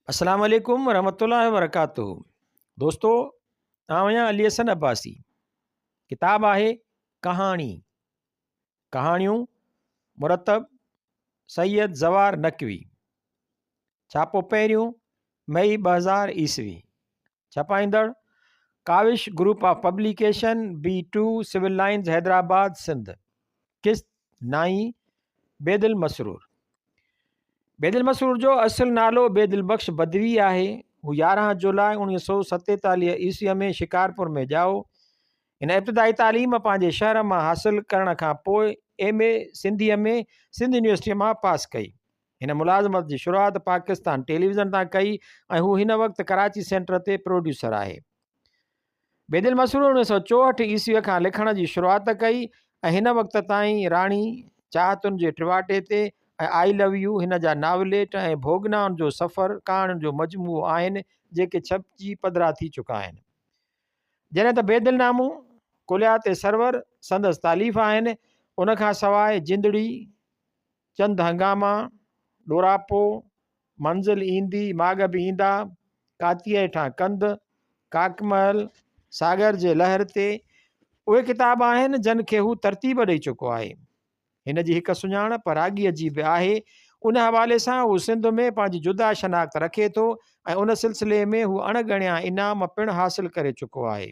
अस्सलाम वालेकुम रहमतुल्लाहि व बरकातुहू। दोस्तों, आहियां अली हसन अब्बासी। किताब आहे कहाणी। कहाणियूं मुरतब सैयद ज़वार नकवी। छापो पहिरियों मई 2000 ईस्वी। छपाईंदड़ Kawish group of publication B2 civil lines Hyderabad Sindh. किस्त नाई बेदिल मसरूर। बेदिल मसरूर जो असुल नालो बेदिल बख्श बदवी आहे। हू 11 जुलाई 1947 ईस्वीअ में शिकारपुर में ॼाओ। हिन इब्तिदाई तालीम पंहिंजे शहर मां हासिल करण खां पोइ MA सिंधीअ में सिंध यूनिवर्सिटीअ मां पास कई। हिन मुलाज़मत जी शुरूआत पाकिस्तान टेलीविज़न तां कई ऐं हू हिन वक़्तु कराची सेंटर ते प्रोड्यूसर आहे। बेदिल मसरूर 1964 ईस्वीअ खां लिखण जी शुरूआत कई ऐं हिन वक़्त ताईं राणी, चाहतुनि जे टिवाटे ते ऐं आई लव यू हिन जा नावलेट ऐं भोगनाउनि जो सफ़र कहाणियुनि जो मजमूओ आहिनि जेके छपजी पधिरा थी चुका आहिनि। जॾहिं त बेदिलनामो, कुलियात सरवर संदसि तालीफ़ आहिनि। उनखां सवाइ जिंदड़ी, चंद हंगामा, ॾोरापो, मंज़िल ईंदी माग बि ईंदा, कातीअ हेठां कंध, काकमहल, सागर जे लहर ते उहे किताब आहिनि जिन खे हू तरतीब ॾेई चुको आहे। हिन जी हिकु सुञाणप राॻीअ जी बि आहे। उन हवाले सां हू सिंध में पंहिंजी जुदा शनाख़्त रखे थो ऐं उन सिलसिले में हू अणगणिया इनाम पिणु हासिल करे चुको आहे।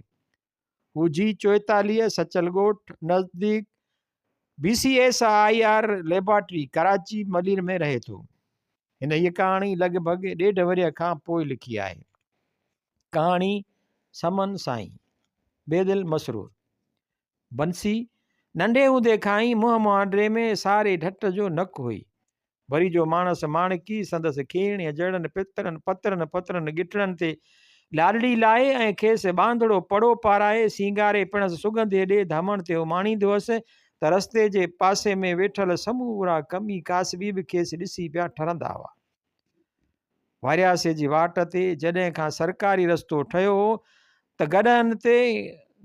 हू G44 सचल ॻोठ नज़दीक BCSIR लेबॉर्ट्री कराची मलीर में रहे थो। हिन हीअ कहाणी लॻभॻि 1.5 वरीअ खां पोइ लिखी आहे। कहाणी समन साईं। बेदिल मसरूर। बंसी नंढे हूंदे खां ई मुंहं मुहांडे में सारे ढट जो नक हुई। वरी जो मानस माणकी संदसि खेण जड़नि पितरनि पत्रनि पत्रनि गिठड़नि ते लाॾड़ी लाहे ऐं खेसि बांधड़ो पड़ो पाराए सींगारे पिणसि सुगंधे ॾे धमण ते उमाणींदो हुअसि त रस्ते जे पासे में वेठल समूरा कमी कासबी बि खेसि ॾिसी पिया ठरंदा हुआ। वारियासे जी वाट ते जॾहिं खां सरकारी रस्तो ठहियो हो त गॾनि ते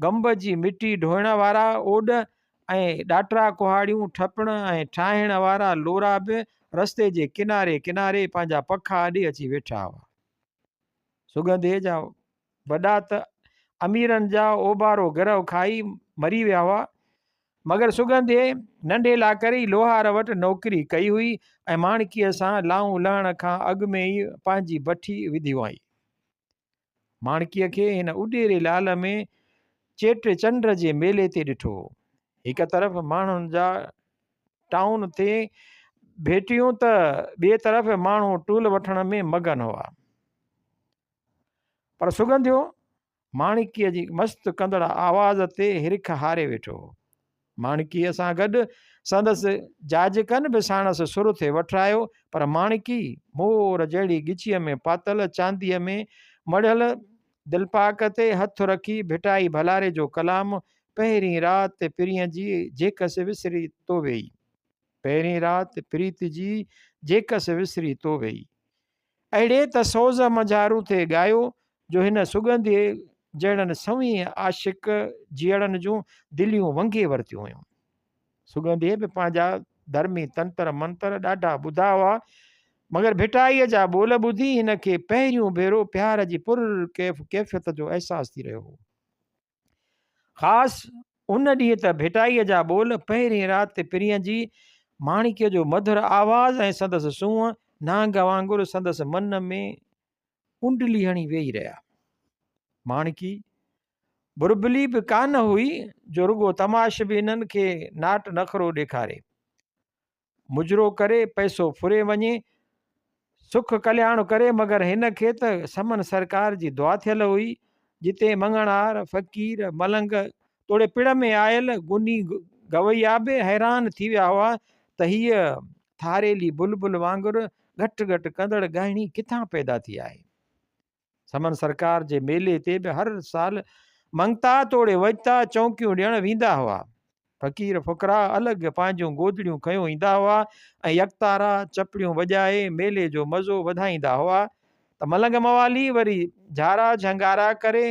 गंब जी मिटी ढोइण वारा ओॾ ऐं ॾाटरा कुहाड़ियूं ठपण ऐं ठाहिण वारा लोरा बि रस्ते जे किनारे किनारे पंहिंजा पखा ॾे अची वेठा हुआ। सुगंधे जा वॾा त अमीरनि जा ओभारो गिरह खाई मरी विया हुआ, मगर सुगंधे नंढे लाकरी लोहार वटि नौकरी कई हुई ऐं माणकीअ सां लाऊं लहण खां अॻु में ई पंहिंजी बठी विधी हुई। माणकीअ खे हिन उॾेरे लाल में चेट चंड जे मेले ते ॾिठो। हिकु तरफ़ माण्हुनि जा टाउन ते भेटियूं त ॿिए तरफ़ माण्हू टूल वठण में मगन हुआ। पर सुगंधियो माणकीअ जी मस्तु कंदड़ आवाज़ ते हिरख हारे वेठो। माणकीअ सां गॾु संदसि जाजकनि बि साणसि सुर थे वठरायो, पर माणकी मोर जहिड़ी गिचीअ में पातल चांदीअ में मढ़ियल दिलपाक ते हथु रखी भिटाई भलारे जो कलाम पहिरीं राति पिरीअ जी जेकसि विसरी तो वेई। पहिरीं राति प्रीत जी जेकसि विसरी तो वेई। अहिड़े त सोज़ मझारू थे ॻायो जो हिन सुगंधे जहिड़नि सवी आशिक जीअड़नि जूं दिलियूं वंगे वरितियूं हुयूं। सुगंधे बि पंहिंजा धर्मी तंत्र मंत्र ॾाढा ॿुधा हुआ, मगर भिटाईअ जा ॿोल ॿुधी हिन खे पहिरियों भेरो प्यार जी पुर कैफ़ियत जो अहसासु थी रहियो हो। ख़ासि उन ॾींहुं त भिटाईअ जा ॿोल पहिरीं राति पिरीअ जी माणकीअ जो मधुर आवाज़ ऐं संदसि सूंहं नांग वांगुरु संदसि मन में कुंडली हणी वेही रहिया। माणकी बुरबली बि कान हुई जो रुगो तमाश बि इन्हनि खे नाट नखरो ॾेखारे। मुजरो करे पैसो फुरे वञे, सुख कल्याण करे, मगर हिन खे त समन सरकार जी दुआ थियल हुई, जिते मंगणार फ़कीर मलंग तोड़े पिण में आयल गुनी गवैया बि हैरान थी विया हुआ त हीअ थारेली बुलबुल वांगुरु घटि घटि कंदड़ ॻाइणी किथां पैदा थी आहे। समन सरकार जे मेले ते बि हर साल मंगता तोड़े वजता चौंकियूं ॾियण वेंदा हुआ। फ़कीर फ़ुकरा अलॻि पंहिंजूं गोदड़ियूं खयूं ईंदा हुआ ऐं यकतारा चपड़ियूं वॼाए मेले जो मज़ो वधाईंदा हुआ त मलंग मवाली वरी झारा झंगारा करे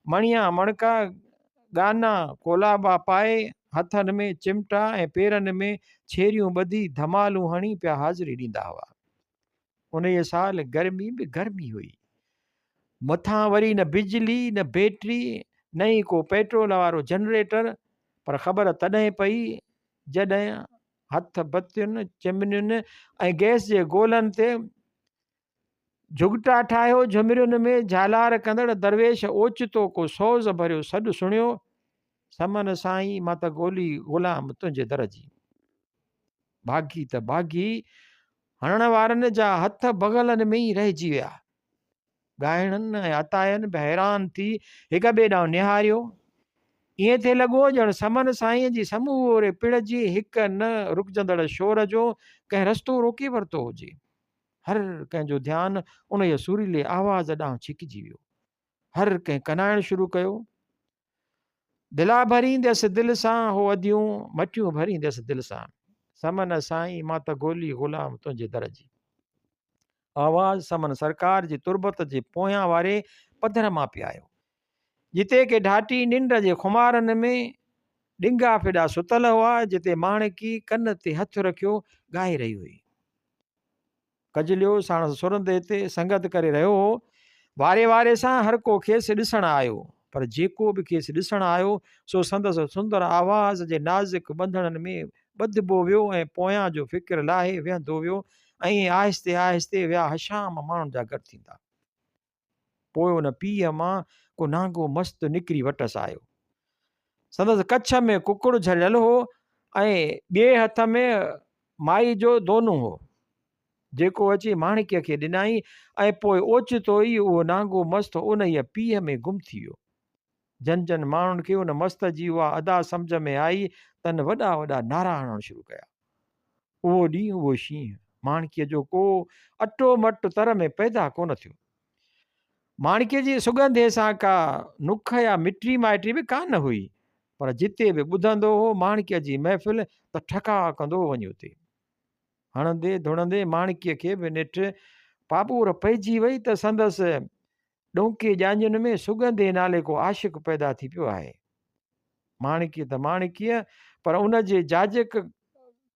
मणिया मणका गाना कोलाबा पाए हथनि में चिमटा ऐं पेरनि में छेरियूं ॿधी धमालूं हणी पिया हाज़िरी ॾींदा हुआ। उन साल गर्मी बि गर्मी हुई, मथां वरी न बिजली न बैटरी न ई को पेट्रोल वारो जनरेटर। पर ख़बर तॾहिं पई जॾहिं हथ बतियुनि चिमनियुनि ऐं गैस जे गोलनि ते झुगटा ठाहियो, झुमरियुनि में झालार कंदड़ दरवेश ओचितो को सोज़ भरियो सॾु सुणियो, समन साईं मां त ॻोल्ही ग़ुलाम तुंहिंजे दर जी। भागी त भागी, हणण वारनि जा हथ बग़लनि में ई रहिजी विया। ॻाइणनि ऐं अतायनि बि हैरान थी हिक ॿिए ॾांहुं निहारियो। ईअं थिए लॻो ॼण समन साईं जी समूरे पिण जी हिक न रुकजंदड़ शोर जो कंहिं रस्तो रोके वरितो हुजे। हर कंहिंजो ध्यानु उन जे सुरीले आवाज़ ॾांहुं छिकिजी वियो। हर कंहिं कनाइण शुरू कयो। दिला भरींदसि दिलि सां हो अदियूं मटियूं भरींदसि दिलि सां, समन साईं मां त ॻोल्ही ग़ुलाम तुंहिंजे दर जी। आवाज़ समन सरकार जी तुरबत जे पोयां वारे पधर मां पिए आयो, जिते के ढाटी निंड जे खुमारनि में डिंगा फिड़ा सुतल हुआ, जिते माणकी कन ते हथ रखियो ॻाए रही हुई। कजलियो साण सुरंदे ते संगत करे रहियो हो। वारे वारे सां हर को खेसि ॾिसण आयो, पर जेको बि खेसि ॾिसण आयो सो संदसि सुंदर आवाज़ जे नाज़ुक बंधननि में ॿधिबो वियो ऐं पोयां जो फ़िक्र लाहे विहंदो वियो ऐं आहिस्ते आहिस्ते विया हशाम माण्हुनि जा गॾु थींदा। पोइ उन पीउ मां को नांगो मस्तु निकिरी वटसि आयो। संदसि कच्छ में कुकुड़ झलियल हो ऐं ॿिए हथ में माई जो दोनू हो, जेको अची माणिकीअ खे ॾिनाई ऐं पोइ ओचितो ई उहो नांगो मस्तु उन ई पीउ में गुम थी वियो। जन जन माण्हुनि खे उन मस्त जी उहा अदा सम्झ में आई, तन वॾा वॾा नारा हणणु शुरू कया। उहो ॾींहुं उहो शींहुं, माणिकीअ जो को अटो मट तर में पैदा कोन थियो। माणिकीअ जी सुगंधे सां का नुख या मिटी माइटी बि कान हुई, पर जिते बि ॿुधंदो हो माणिकीअ जी महफ़िल त ठका कंदो वञी उते। हणंदे धुणंदे माणिकीअ खे बि निठ पाबूर पइजी वई त संदसि ॾोंके ॼांजुनि में सुगंधे नाले को आशिक़ पैदा थी पियो आहे। माणिकीअ त माणिकीअ, पर उन जे जाजक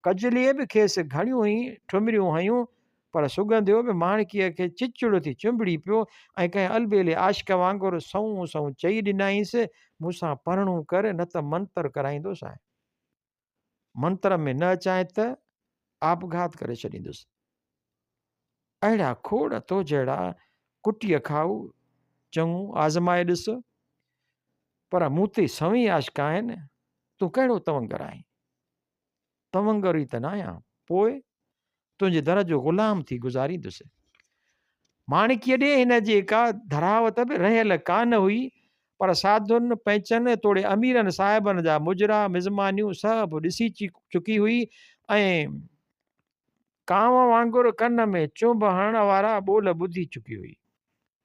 कजलीअ बि खेसि घणियूं ई ठुमरियूं हयूं, पर सुगंधियो बि माणिकीअ खे चिचड़ थी चुंबड़ी पियो ऐं कंहिं अलबेले आशिक़ वांगुरु सऊं सऊं चई ॾिनाईंसि, मूंसां परणूं कर न त मंत्र कराईंदुसि, ऐं मंत्र में न अचाए त आपघात करे छॾींदुसि। अहिड़ा खोड़ तो जहिड़ा कुटीअ खाऊ चङू आज़माए ॾिस, पर मूं ते सवी आशिक़ आहिनि। तूं कहिड़ो तवंगर आहीं? तवंगर ई त न आहियां, पोइ तुंहिंजे दर जो ग़ुलाम थी गुज़ारींदुसि। माणिकीअ ॾे हिन जी का धरावत बि रहियल कान हुई, पर साधुनि पैंचनि तोड़े अमीरनि साहिबनि जा मुजरा मिज़मानियूं सभु ॾिसी चुकी हुई ऐं कांव वांगुरु कन में चुंभ हणण वारा ॿोल ॿुधी चुकी हुई।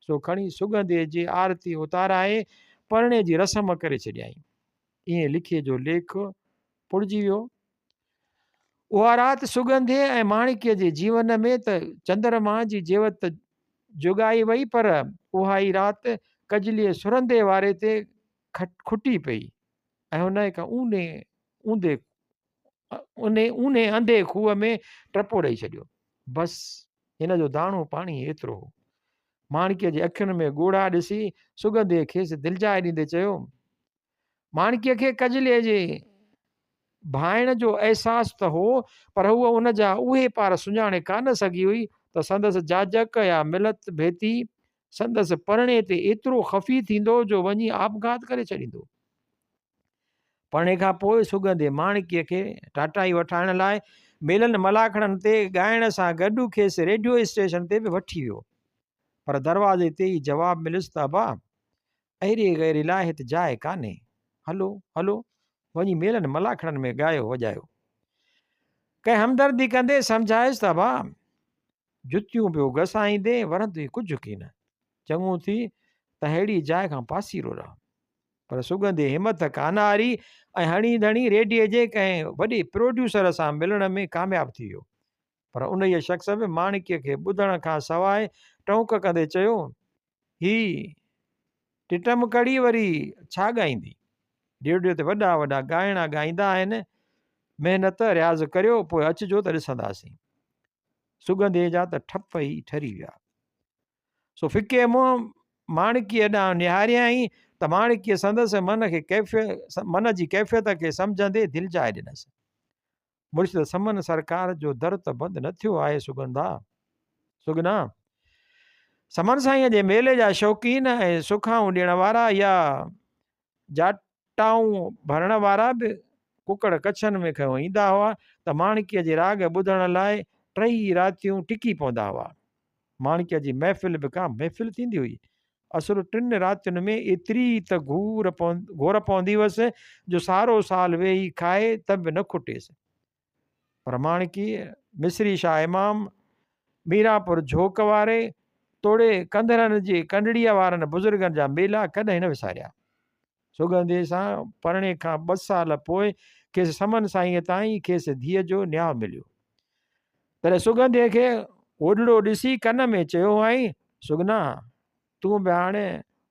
सो खणी सुगंधे जी आरती उताराए परणे जी रस्म करे छॾियईं। ईअं लिखे जो लेख पुड़जी वियो। उहा राति सुगंधे ऐं माणिकीअ जे जीवन में त चंद्रमा जी जेवत जुगाई वई, पर उहा ई राति कजलीअ सुरंदे वारे ते खुटी पई ऐं हुन खां ऊने अंधे खूह में टपो ॾेई छॾियो। बसि हिन जो दाणो पाणी एतिरो हो। माणिकीअ जे अखियुनि में ॻोढ़ा ॾिसी सुगंधे खेसि दिलजाए ॾींदे चयो, माणिकीअ खे कजलीअ जे भाइण जो अहसासु त हो, पर हूअ उन जा उहे पार सुञाणे कान सघी हुई त संदसि जाजक या मिलत भेती संदसि परणे ते एतिरो ख़फ़ी थींदो जो वञी आपघात करे छॾींदो। परणे खां पोइ सुगंधे माणिकीअ खे टाटाई वठाइण लाइ मेलनि मलाखड़नि ते ॻाइण सां गॾु खेसि रेडियो स्टेशन ते बि वठी वियो, पर दरवाज़े ते ई जवाबु मिलियुसि त अबा अहिड़े गैर लाइ हिते जाइ कान्हे, हलो हलो वञी मेलनि मलाखड़नि में ॻायो वॼायो। कंहिं हमदर्दी कंदे सम्झायुसि त अबा जुतियूं पियो घसाईंदे वरंदे कुझु कीन, चङो थी त अहिड़ी जाइ खां पासीरो रह। पर सुगंधे हिमत कान हारी ऐं हणी धणी रेडियो जे कंहिं वॾे प्रोड्यूसर सां मिलण में कामयाबु थी वियो। पर उन ई शख़्स बि माणिकीअ खे ॿुधण खां सवाइ टोंक कंदे चयो, ही टिटम कड़ी वरी छा ॻाईंदी? रेडियो ते वॾा वॾा ॻाइणा ॻाईंदा आहिनि, महिनत रियाज़ करियो, पोइ अचिजो त ॾिसंदासीं। सुगंधे जा त ठप ई ठरी विया। सो फिके मुंहुं माणिकीअ ॾांहुं निहारियईं त माणिकीअ संदसि मन जी कैफ़ियत खे सम्झंदे दिलजाए ॾिनसि। मुर्शिद समन सरकार जो दर त बंदि न थियो आहे सुगना। समन साईं जे मेले जा शौक़ीन ऐं सुखाऊं ॾियण वारा या जाटाऊं भरण वारा बि कुकड़ कच्छनि में खयों ईंदा हुआ त माणिकीअ जे राग ॿुधण लाइ 3 रातियूं टिकी पवंदा हुआ। माणिकीअ जी महफ़िल बि का महफ़िल थींदी हुई। असुर 3 रातियुनि में एतिरी त घोर पवंदी हुअसि जो सारो साल वेही खाए त बि न खुटेसि। पर माणिकी मिस्री शाह इमाम मीरापुर झोक वारे तोड़े कंदरनि जे कंडड़ीअ वारनि बुज़ुर्गनि जा मेला कॾहिं न विसारिया। सुगंधे सां परणे खां 2 साल पोइ खेसि समन साईंअ ताईं खेसि धीअ जो न्याउ मिलियो। तॾहिं सुगंधे खे ओॾड़ो ॾिसी कन में चयो आई, सुगना तूं बि हाणे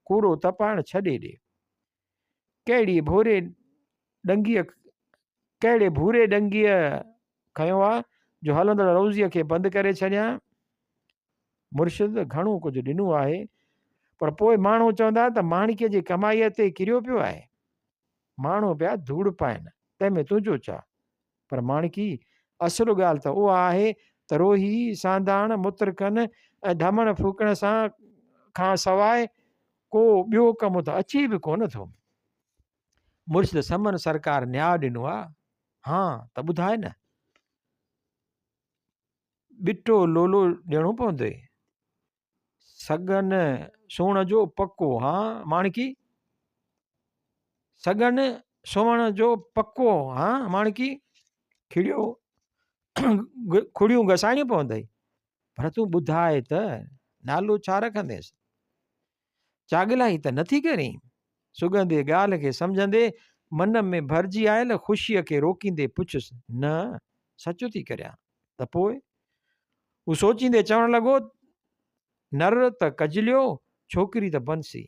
कूड़ो तपाइण छॾे ॾे। कहिड़े भूरे डंगीअ खयो आहे जो हलंदड़ रोज़ीअ खे बंदि करे छॾियां। मुर्शिद घणो कुझु ॾिनो आहे, पर पोइ माण्हू चवंदा त माणिकीअ जी कमाईअ ते किरियो पियो आहे। माण्हू पिया धूड़ पाइनि, तंहिंमें तुंहिंजो छा। पर माणिकी असुलु ॻाल्हि त उहा आहे त रोही सांदाण मुतरकनि ऐं धमण फूकण सां खां सवाइ को ॿियो कमु त अची बि कोन थो। मुर्शिद समन सरकार न्याउ ॾिनो आहे। हा त ॿुधाए न, ॿिटो लोलो ॾियणो पवंदो। सगन सोण जो पको। हा माणिकी, सगन सोण जो पको। हा माणिकी, खुड़ियूं घसाइणियूं पवंदई। पर तूं ॿुधाए त नालो छा रखंदेसि? चागलाई त नथी करी। सुगंधे ॻाल्हि खे सम्झंदे मन में भरिजी आयल ख़ुशीअ खे रोकींदे पुछियसि, न सच थी करियां त पोइ? हू सोचींदे चवणु लॻो, नर त कजलियो, छोकिरी त बंसी।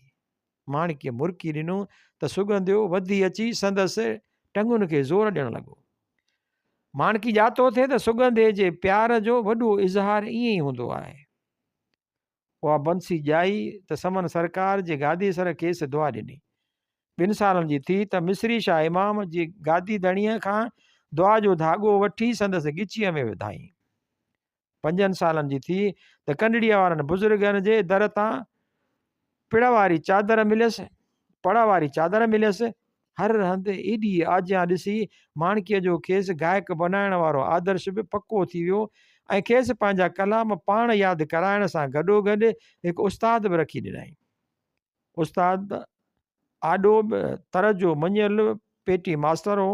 माणिकीअ मुरकी ॾिनो त सुगंधियो वधी अची संदसि टंगुनि खे ज़ोर ॾियणु लॻो। माणिकी ॼातो थिए त सुगंधे जे प्यार जो वॾो इज़हार ईअं ई हूंदो आहे। उहा बंसी ॼाई त समन सरकार जे गादी सर खेसि दुआ ॾिनी। 2 सालनि जी थी त मिस्री शाह इमाम जी गादी दणीअ खां दुआ जो धाॻो वठी संदसि ॻिचीअ में विधाई। 5 सालनि जी थी त कंडड़ीअ वारनि बुज़ुर्गनि जे दर तां पड़ वारी चादर मिलियसि। हर हंधि एॾी आज्ञा ॾिसी माणिकीअ जो खेसि गायक बनाइण वारो आदर्श बि पको थी वियो ऐं खेसि पंहिंजा कलाम पाण यादि कराइण सां गॾोगॾु हिकु उस्ताद बि रखी ॾिनई। उस्ताद आॾो बि तरजो मञियल पेटी मास्टर हो।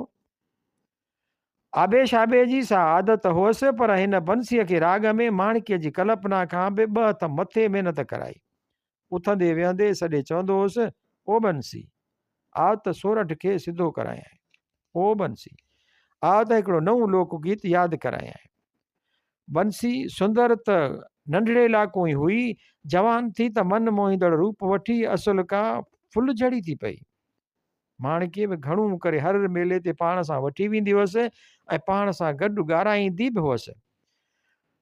आबे शाबे जी सा आदत हुअसि, पर हिन बंसीअ खे राग में माणिकीअ जी कल्पना खां बि 2 हथ मथे महिनत कराई। उथंदे वेहंदे सॼे चवंदो हुउसि, ओ बंसी आ त सोरठ खे सिधो करायां। ओ बंसी आ त हिकिड़ो नओं लोकगीत यादि करायां। बंसी सुंदर त नंढड़े इलाइक़ो ई हुई, जवान थी त मन मोहींदड़ रूप वठी असुल का फुल झड़ी थी पई। माणिकीअ बि घणो करे हर मेले ते पाण सां वठी वेंदी हुअसि ऐं पाण सां गॾु ॻाराईंदी बि हुअसि।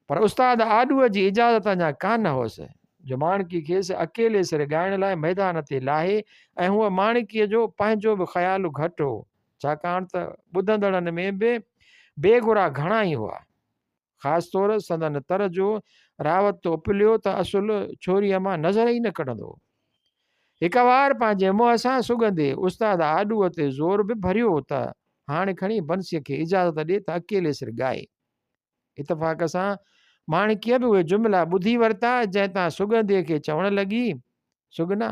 पर उस्ताद आॾूअ जी इजाज़त अञा कान हुअसि जो माणिकी खेसि अकेले सिर ॻाइण लाइ मैदान ते लाहे, ऐं हूअ माणिकीअ जो पंहिंजो बि ख़्यालु घटि हो, छाकाणि त ॿुधंदड़नि में बि बेघुरा घणा ई हुआ। ख़ासि तौर संदन तर जो रावत उपलियो त असुल छोरीअ मां नज़र ई न कढंदो। हिकु वार पंहिंजे मुंहं सां सुगंधे उस्ताद आॾूअ ते ज़ोर बि भरियो त हाणे खणी बंसीअ खे इजाज़त ॾे त अकेले सिर ॻाए। इतफ़ाक़ सां माणिकीअ बि उहे जुमिला ॿुधी वरिता, जंहिं तां सुगंधीअ खे चवणु लॻी, सुगना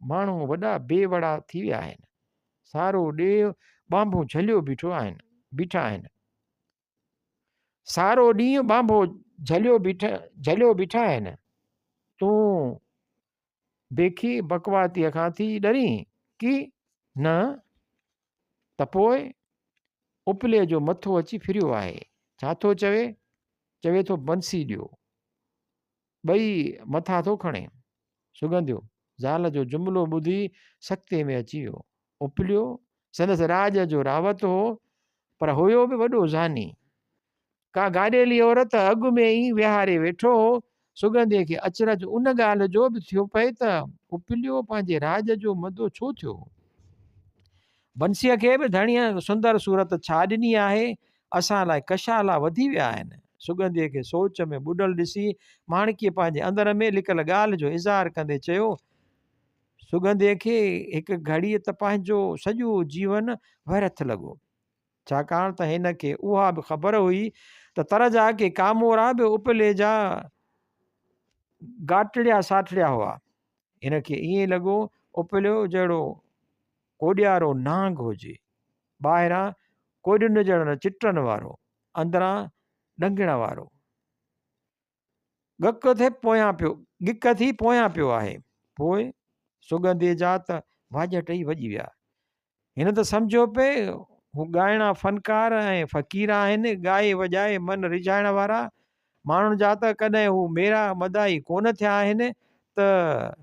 माण्हू वॾा बेवड़ा थी विया आहिनि। सारो ॾींहुं ॿांभो बीठा आहिनि। सारो ॾींहुं ॿांभो झलियो बीठा आहिनि। तूं बेखी बकवातीअ खां थी डरी की न? त पोइ उपले जो मथो अची फिरियो आहे। छा थो चवे थो बंसी ॾियो, 2 मथा थो खणे। सुगंधियो ज़ाल जो जुमिलो ॿुधी सख़्ते में अची वियो। उपलियो संदसि राज जो रावत हो, पर हुयो बि वॾो ज़ानी। का गाॾेली औरत अॻु में ई विहारे वेठो हो। सुगंधीअ खे अचरज उन ॻाल्हि जो बि थियो पए त उपिलियो पंहिंजे राज जो मदो छो थियो। बंसीअ खे बि धणीअ सुंदर सूरत छा ॾिनी आहे, असां लाइ कशाला वधी विया आहिनि। सुगंधीअ खे सोच में ॿुॾल ॾिसी माणकीअ पंहिंजे अंदर में लिकल ॻाल्हि जो इज़हार कंदे चयो, सुगंधीअ खे हिकु घड़ीअ त पंहिंजो सॼो जीवन व्यर्थ लॻो, छाकाणि त हिन खे उहा बि ख़बर हुई त तर जा के कामोरा बि उपले जा गाटड़िया साठड़िया हुआ। हिन खे ईअं लॻो उपलियो जहिड़ो कोॾियारो नांग हुजे, ॿाहिरां कोॾियुनि जहिड़ो चिटनि वारो, अंदरां ॾंगण वारो, गिक थी पोयां पियो आहे। पोइ सुगंधीअ जा त वाज टई वॼी विया। हिन त सम्झो पे हू ॻाइणा फनकार ऐं फ़क़ीर आहिनि, ॻाए वॼाए मन रिझाइण वारा। माण्हुनि जा त कॾहिं हू मेरा मदाई कोन थिया आहिनि त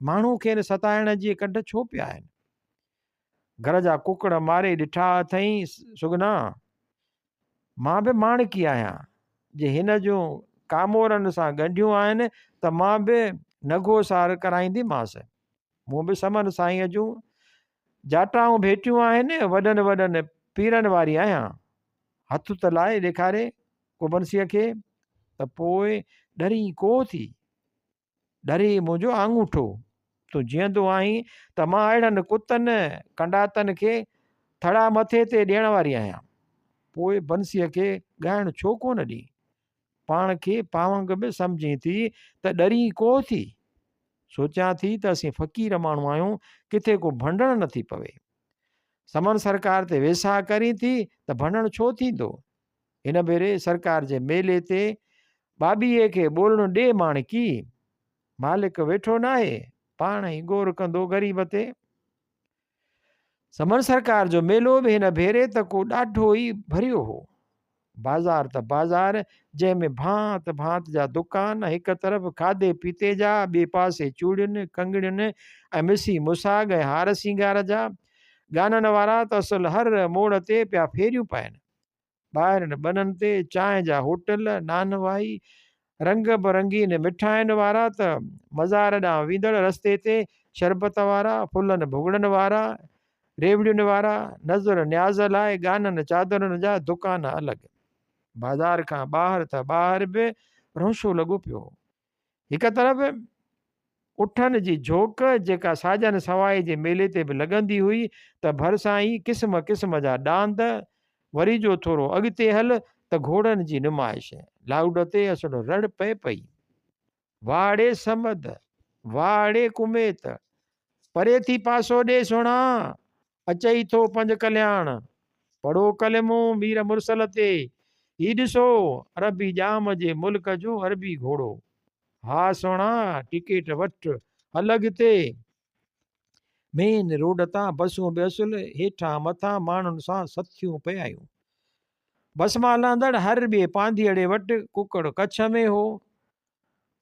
माण्हू खे सताइण जी कढ छो पिया आहिनि। घर जा कुकड़ मारे ॾिठा अथई सुगना, मां बि माणकी आहियां, जे हिन जूं कामोरनि सां ॻंढियूं आहिनि त मां बि नगो सार कराईंदीमांसि। मूं बि समन साईंअ जूं जाटाऊं भेटियूं आहिनि, वॾनि वॾनि पीरनि वारी आहियां। हथ त लाए ॾेखारे को बंसीअ खे, त पोइ डरी को थी, डरे मुंहिंजो आङूठो, तूं जीअंदो आहीं त मां अहिड़नि कुतनि कंडातनि खे थड़ा मथे ते ॾियण वारी आहियां। पोइ बंसीअ खे ॻाइण छो कोन ॾी, पाण खे पावंग बि सम्झी थी त डरी को थी। सोचियां थी त असीं फ़क़ीर माण्हू आहियूं, किथे को भंडण नथी पवे। समन सरकार ते वेसा करी थी त भंडण छो थींदो। हिन भेरे सरकार जे मेले ते बाबीअ खे ॿोलणु ॾे माणकी, मालिक वेठो न आहे, पाण ई गौर कंदो ग़रीब ते। समन सरकार जो मेलो बि हिन भेरे त को ॾाढो ई भरियो हो। बाज़ार त बाज़ार, जंहिंमें भांत भांत जा दुकान, हिकु तरफ़ खाधे पीते जा, ॿिए पासे चूड़ियुनि कंगड़ियुनि ऐं मिसी मुसाग ऐं हार सिंगार जा। गाननि वारा त असल हर मोड़ ते पिया फेरियूं पाइनि। ॿाहिरि बननि ते चांहि जा होटल, नानवाई, रंग बरंगीन मिठाइनि वारा त मज़ार ॾांहुं वेंदड़ रस्ते ते शरबत वारा, फुलनि भुॻड़नि वारा, रेवड़ियुनि वारा, नज़र न्याज़ लाइ गाननि चादरुनि जा दुकान अलॻि। बाज़ार खां ॿाहिरि त ॿाहिरि बि रोशो लॻो पियो। हिकु तरफ़ उठनि जी झोक जेका साजन सवाई जे मेले ते बि लॻंदी हुई, त भरिसां ई क़िस्म क़िस्म जा ॾांद। वरी जो थोरो अॻिते हल त घोड़नि जी नुमाइश, लाउड ते असुल रड़ पए पई। वाड़े समद, वाड़े कुमेत, परे थी पासो ॾे सोणा, अचई थो पंज कल्याण, पढ़ो कलमो मीर मुरसल ते, ही ॾिसो अरबी जाम जे मुल्क जो अरबी घोड़ो। हा सोणा टिकेट वठ हल अॻिते। मेन रोड तां बसूं बि असुल हेठां मथां माण्हुनि सां सथियूं पियायूं। बस मां लहंदड़ हर ॿिए पांधीअड़े वटि कुकड़ कच्छ में हो।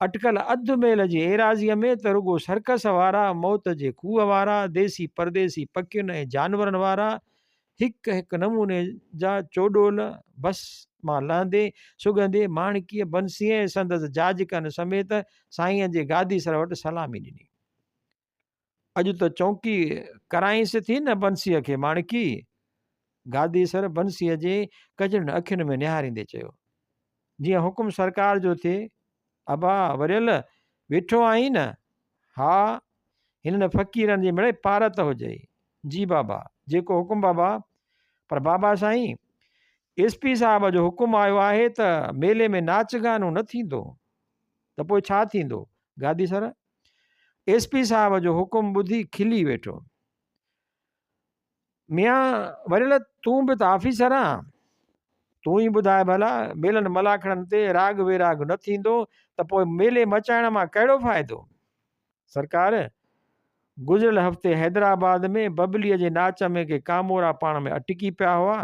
अटकल अधु मेल जी एराज़ीअ में त रुगो सर्कस वारा, मौत जे खूह वारा, देसी परदेसी पखियुनि ऐं जानवरनि वारा, हिकु हिकु नमूने जा चोडोल बस मां लहंदे सुगंधे माणकीअ बंसीअ संदसि जाजकनि समेत साईंअ जे गादीसर वटि सलामी ॾिनी। अॼु त चौकी कराईंसि थी न बंसीअ खे माणकी। गादीसर बंसीअ जे कजरनि अखियुनि में निहारींदे चयो, जीअं हुकुम सरकार जो थिए। अबा वरियल वेठो आहीं न? हा, हिननि फ़क़ीरनि जी मिड़े पारत हुजे। जी बाबा, जेको हुकुम बाबा। पर बाबा साईं, एसपी साहब जो हुकुम आयो आहे त मेले में नाच गानो न थींदो। त पोइ छा थींदो? गादीसर एसपी साहब जो हुकुम ॿुधी खिली वेठो। मियां वरियल तूं बि त ऑफिसर आं, तूं ई ॿुधाए भला, मेलनि मलाखड़नि ते राग वेराग न थींदो त पोइ मेले मचाइण मां कहिड़ो फ़ाइदो? सरकार, गुज़िरियल हफ़्ते हैदराबाद में बबलीअ जे नाच में के कामोरा पाण में अटकी पिया हुआ।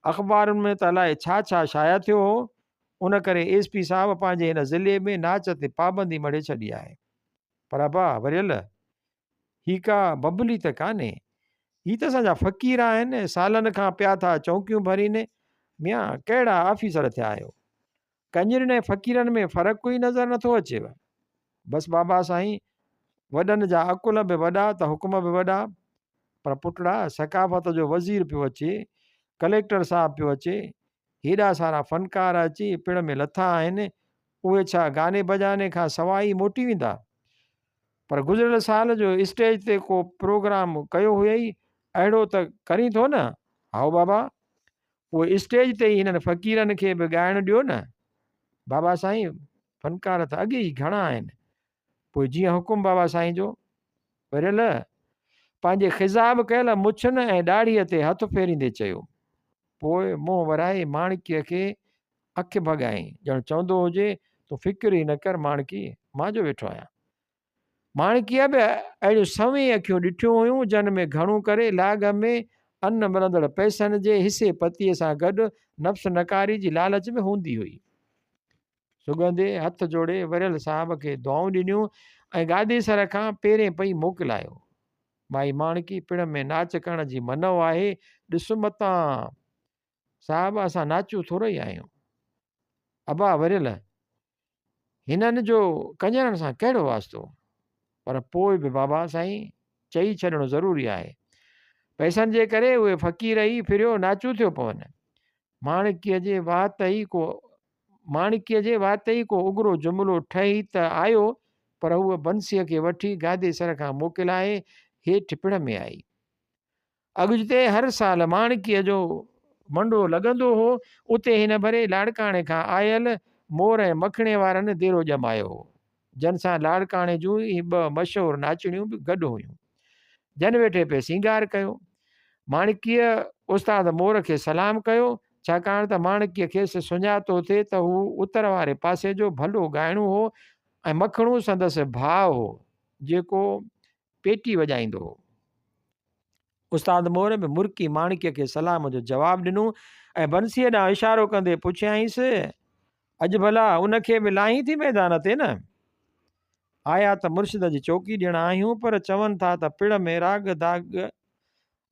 अख़बारुनि में त अलाए छा छा शाया थियो हो। उन करे एसपी साहब पंहिंजे हिन ज़िले में नाच ते पाबंदी मढ़े छॾी आहे। पर अबा वरियल, ही का बबली त कान्हे, ही त असांजा फ़क़ीर आहिनि, सालनि खां पिया था चौकियूं भरीनि। मियां कहिड़ा ऑफिसर थिया आहियो, कंजरनि ऐं फ़क़ीरनि में फ़र्क़ु ई नज़र नथो अचेव। बसि बाबा साईं, वॾनि जा अकुल बि वॾा त हुकुम बि वॾा। पर पुटड़ा, सकाफ़त जो वज़ीर पियो अचे, कलेक्टर साहब पियो अचे, हेॾा सारा फ़नकार अची पिण में लथा आहिनि, उहे छा गाने बजाने खां सवाइ मोटी वेंदा? पर गुज़िरियल साल जो स्टेज ते को प्रोग्राम कयो हुयई, अहिड़ो त करी थो न। हाओ बाबा, उहो स्टेज ते ई हिननि फ़क़ीरनि खे बि ॻाइणु ॾियो न। बाबा साईं, फ़नकार त अॻे ई घणा आहिनि। पोइ जीअं हुकुम बाबा साईं जो। वरियल पंहिंजे ख़िज़ाब कयल मुछनि ऐं ॾाढ़ीअ ते हथु फेरींदे चयो। पोइ मुंहुं वराए माणकीअ खे अखि भॻाई, ॼणु चवंदो हुजे, तूं फ़िक्र ई न कर माणकी, मां जो वेठो आहियां। माणकीअ बि अहिड़ियूं सवें अखियूं ॾिठियूं हुयूं, जन में घणो करे लाॻ में अन्न मिलंदड़ पैसनि जे हिसे पतीअ सां गॾु नफ़्स नकारी जी लालच में हूंदी हुई। सुगंधे हथ जोड़े वरियल साहब खे दुआऊं ॾिनियूं ऐं गादीसर खां पेरे पई मोकिलायो। माई माणकी, पिण में नाच करण जी मनव आहे, ॾिस मतां साहब, असां नाचूं थोरो ई आहियूं। अबा वरियल, हिननि जो कंजरनि सां कहिड़ो वास्तो? पर पोइ बि बाबा साईं चई छॾणो ज़रूरी आहे, पैसनि जे करे उहे फ़क़ीर ई फिरियो नाचूं थियो पवनि। माणकीअ जे वात ई को उग्रो जुमिलो ठही त आयो, पर उहा बंसीअ खे वठी गादीसर खां मोकिलाए हेठि पिण में आई। अॻिते हर साल माणकीअ जो मंडो लॻंदो हो, उते हिन भरे लाड़काणे खां आयल मोर ऐं मखणे वारनि देरो ॼमायो हो, जन सां लाड़काणे जूं ई ॿ मशहूरु नाचणियूं बि गॾु हुयूं। जन वेठे पे सींगार कयो। माणकीअ उस्ताद मोर खे सलाम कयो, छाकाणि त माणकीअ खेसि सुञातो थिए त हू उतर वारे पासे जो भलो ॻाइणो हो ऐं मखणू संदसि भाउ हो, जेको पेटी वॼाईंदो हो। उस्ताद मोर बि मुर्की माणकीअ खे सलाम जो जवाबु ॾिनो ऐं बंसीअ ॾांहुं इशारो कंदे पुछियाईंसि, अॼु भला उनखे बि लाहीं थी मैदान ते न? आया त मुर्शिद जी चौकी ॾियण आहियूं, पर चवनि था त पिण में राग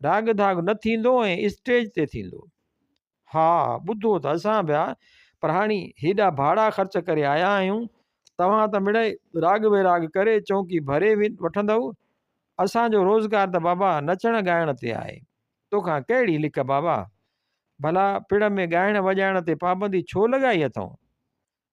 दाग न थींदो ऐं स्टेज ते थींदो। हा, ॿुधो त असां ॿिया, पर हाणे हेॾा भाड़ा ख़र्च करे आया आहियूं, तव्हां त मिड़ई राग बेराग करे चौकी भरे वठंदव। असांजो रोज़गार त बाबा नचण ॻाइण ते आहे, तोखां कहिड़ी लिक बाबा? भला पिण में ॻाइण वॼाइण ते पाबंदी छो लॻाई अथऊं?